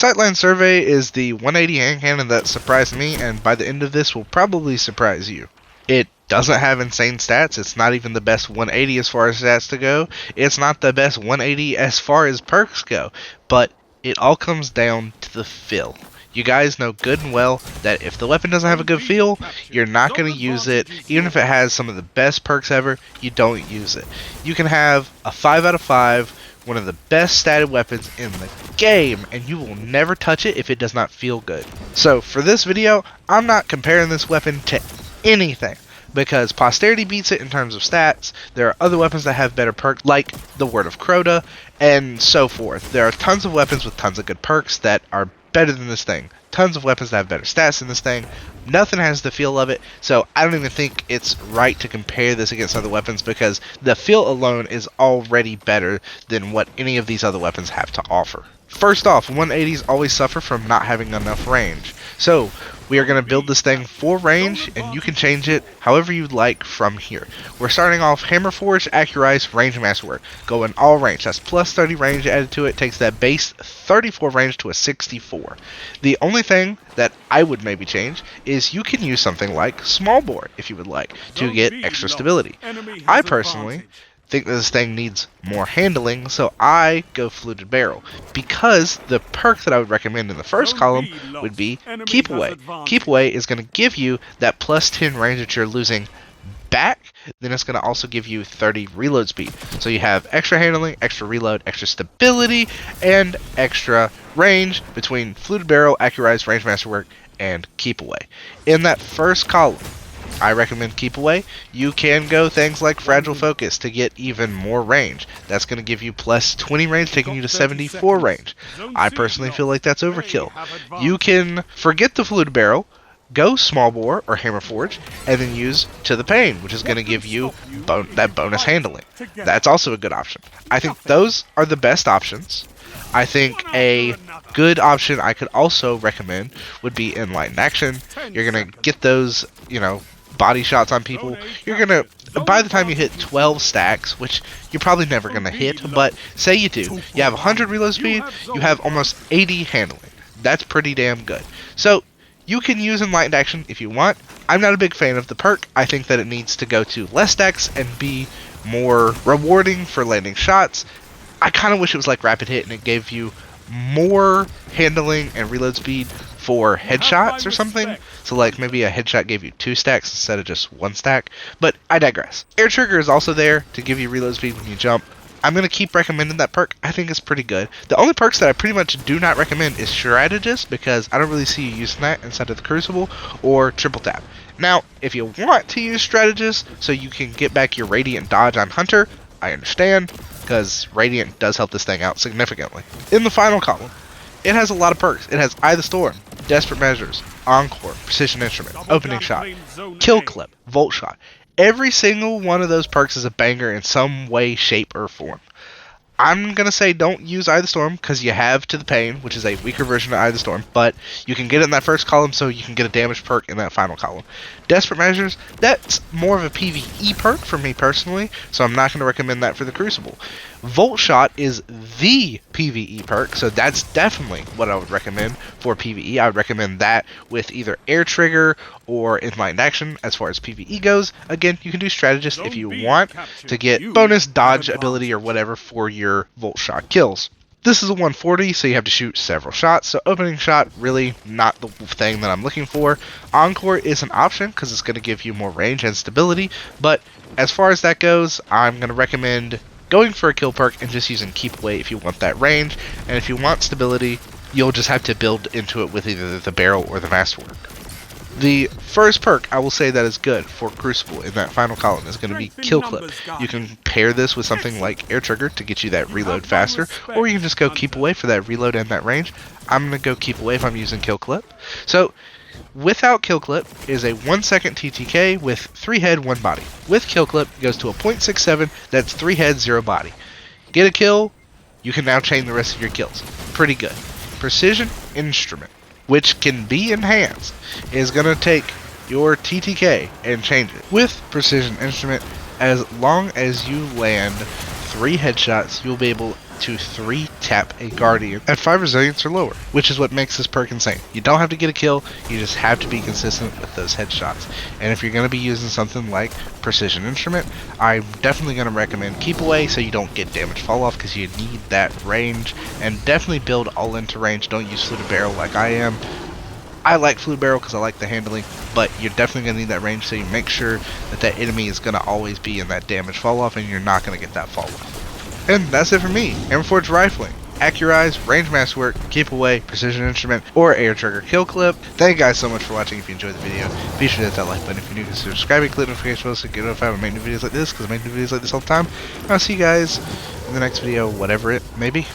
Sightline Survey is the 180 hand cannon that surprised me, and by the end of this will probably surprise you. It doesn't have insane stats. It's not even the best 180 as far as stats to go. It's not the best 180 as far as perks go, but it all comes down to the feel. You guys know good and well that if the weapon doesn't have a good feel, you're not going to use it. Even if it has some of the best perks ever, you don't use it. You can have a 5 out of 5, one of the best statted weapons in the game, and you will never touch it if it does not feel good. So for this video, I'm not comparing this weapon to anything, because posterity beats it in terms of stats. There are other weapons that have better perks, like the Word of Crota, and so forth. There are tons of weapons with tons of good perks that are better than this thing. Tons of weapons that have better stats than this thing. Nothing has the feel of it, so I don't even think it's right to compare this against other weapons, because the feel alone is already better than what any of these other weapons have to offer. First off, 180s always suffer from not having enough range. So we are going to build this thing for range, and you can change it however you'd like from here. We're starting off Hammer Forge, Accurized, Range Masterwork. Going all range. That's plus 30 range added to it. Takes that base 34 range to a 64. The only thing that I would maybe change is you can use something like Small Bore if you would like to get extra stability. I personally think that this thing needs more handling, so I go Fluted Barrel, because the perk that I would recommend in the first column would be Keep Away. Keep Away is going to give you that plus 10 range that you're losing back. Then it's going to also give you 30 reload speed, so you have extra handling, extra reload, extra stability, and extra range between Fluted Barrel, Accurized, Range Masterwork, and Keep Away. In that first column, I recommend Keep Away. You can go things like Fragile Focus to get even more range. That's going to give you plus 20 range, taking you to 74 range. I personally feel like that's overkill. You can forget the Fluted Barrel, go Small Bore or Hammer Forge, and then use To the Pain, which is going to give you that bonus handling. That's also a good option. I think those are the best options. I think a good option I could also recommend would be Enlightened Action. You're going to get those, body shots on people. You're gonna, by the time you hit 12 stacks, which you're probably never gonna hit, but say you do, you have 100 reload speed, you have almost 80 handling. That's pretty damn good. So you can use Enlightened Action if you want. I'm not a big fan of the perk. I think that it needs to go to less stacks and be more rewarding for landing shots. I kind of wish it was like Rapid Hit and it gave you more handling and reload speed for headshots or something. So like maybe a headshot gave you 2 stacks instead of just 1 stack. But I digress. Air Trigger is also there to give you reload speed when you jump. I'm going to keep recommending that perk. I think it's pretty good. The only perks that I pretty much do not recommend is Strategist, because I don't really see you using that inside of the Crucible, or Triple Tap. Now, if you want to use Strategist so you can get back your Radiant dodge on Hunter, I understand, because Radiant does help this thing out significantly. In the final column, it has a lot of perks. It has Eye of the Storm, Desperate Measures, Encore, Precision Instrument, Opening Shot, Kill Clip, Voltshot. Every single one of those perks is a banger in some way, shape, or form. I'm going to say don't use Eye of the Storm, because you have To the Pain, which is a weaker version of Eye of the Storm, but you can get it in that first column, so you can get a damage perk in that final column. Desperate Measures, that's more of a PvE perk for me personally, so I'm not going to recommend that for the Crucible. Voltshot is the PvE perk, so that's definitely what I would recommend for PvE. I would recommend that with either Air Trigger or Enlightened Action as far as PvE goes. Again, you can do Strategist if you want to get bonus dodge ability or whatever for your Voltshot kills. This is a 140, so you have to shoot several shots, so Opening Shot, really not the thing that I'm looking for. Encore is an option, because it's going to give you more range and stability, but as far as that goes, I'm going to recommend going for a kill perk and just using Keep Away if you want that range, and if you want stability, you'll just have to build into it with either the barrel or the masterwork. The first perk I will say that is good for Crucible in that final column is going to be Kill Clip. You can pair this with something like Air Trigger to get you that reload faster, or you can just go Keep Away for that reload and that range. I'm going to go Keep Away if I'm using Kill Clip. So without Kill Clip is a 1 second TTK with 3 head, 1 body. With Kill Clip, it goes to a 0.67, that's 3 head, 0 body. Get a kill, you can now chain the rest of your kills. Pretty good. Precision Instrument, which can be enhanced, is going to take your TTK and change it. With Precision Instrument, as long as you land 3 headshots, you'll be able to 3 tap a Guardian at 5 resilience or lower, which is what makes this perk insane. You don't have to get a kill, you just have to be consistent with those headshots. And if you're going to be using something like Precision Instrument, I'm definitely going to recommend Keep Away so you don't get damage fall off, because you need that range. And definitely build all into range, don't use Fluted Barrel like I am. I like Fluted Barrel because I like the handling, but you're definitely going to need that range, so you make sure that that enemy is going to always be in that damage fall off and you're not going to get that fall off. And that's it for me. Hammerforge Rifling, Accurize, Range Masterwork, Keep Away, Precision Instrument, or Air Trigger Kill Clip. Thank you guys so much for watching. If you enjoyed the video, be sure to hit that like button. If you're new, consider subscribing, click notification bells to get notified when I make new videos like this, because I make new videos like this all the time. I'll see you guys in the next video, whatever it may be.